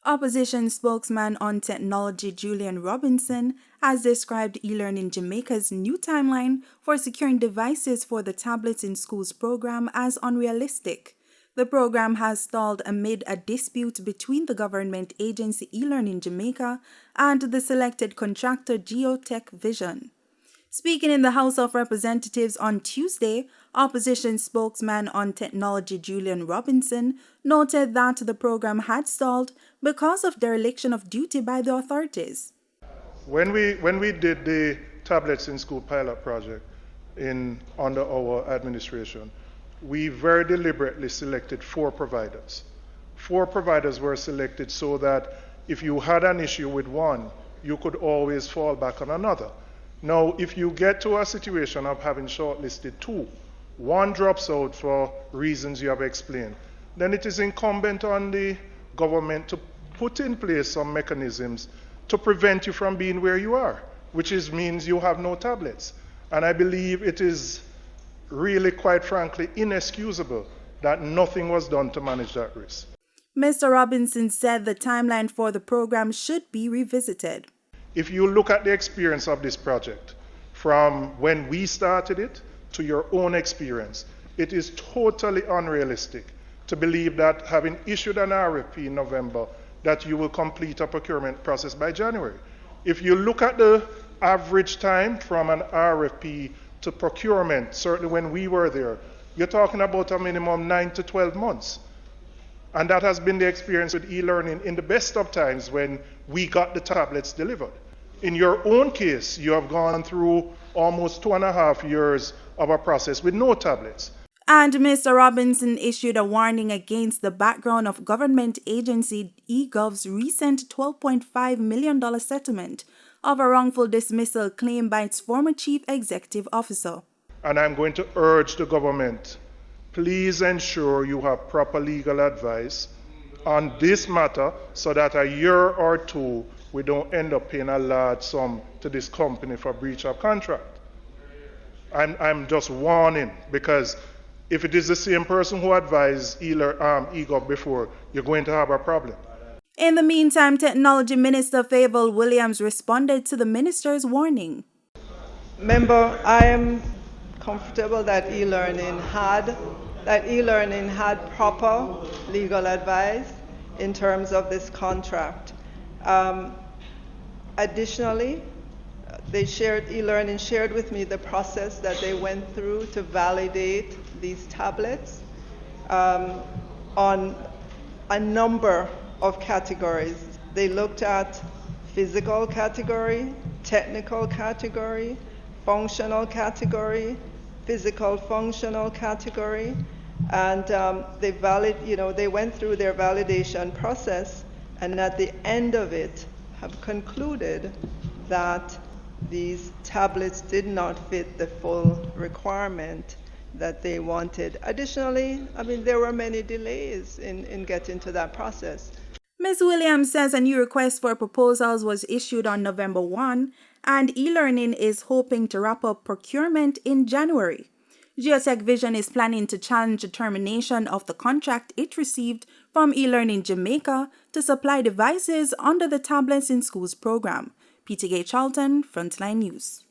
Opposition spokesman on technology Julian Robinson has described eLearning Jamaica's new timeline for securing devices for the Tablets in Schools program as unrealistic. The program has stalled amid a dispute between the government agency eLearning Jamaica and the selected contractor Geotech Vision. Speaking in the House of Representatives on Tuesday, opposition spokesman on technology Julian Robinson noted that the program had stalled because of dereliction of duty by the authorities. When we did the tablets in school pilot project under our administration, we very deliberately selected 4 providers. 4 providers were selected so that if you had an issue with one, you could always fall back on another. Now, if you get to a situation of having shortlisted 2, one drops out for reasons you have explained, then it is incumbent on the government to put in place some mechanisms to prevent you from being where you are, which means you have no tablets. And I believe it is really, quite frankly, inexcusable that nothing was done to manage that risk. Mr. Robinson said the timeline for the program should be revisited. If you look at the experience of this project, from when we started it to your own experience, it is totally unrealistic to believe that having issued an RFP in November, that you will complete a procurement process by January. If you look at the average time from an RFP to procurement, certainly when we were there, you're talking about a minimum 9 to 12 months. And that has been the experience with e-learning in the best of times when we got the tablets delivered. In your own case, you have gone through almost 2.5 years of a process with no tablets. And Mr. Robinson issued a warning against the background of government agency eGov's recent $12.5 million settlement of a wrongful dismissal claim by its former chief executive officer. And I'm going to urge the government, please ensure you have proper legal advice on this matter so that a year or 2 we don't end up paying a large sum to this company for breach of contract. I'm just warning, because if it is the same person who advised eGov before, you're going to have a problem. In the meantime, Technology Minister Favour Williams responded to the minister's warning. Member, I am comfortable that e-learning had proper legal advice in terms of this contract. Additionally, e-learning shared with me the process that they went through to validate these tablets on a number of categories. They looked at physical category, technical category, functional category, physical functional category, and they went through their validation process, and at the end of it have concluded that these tablets did not fit the full requirement that they wanted. Additionally, there were many delays in getting to that process. Ms. Williams says a new request for proposals was issued on November 1, and eLearning is hoping to wrap up procurement in January. Geotech Vision is planning to challenge the termination of the contract it received from eLearning Jamaica to supply devices under the Tablets in Schools program. Peter Gay Charlton, Frontline News.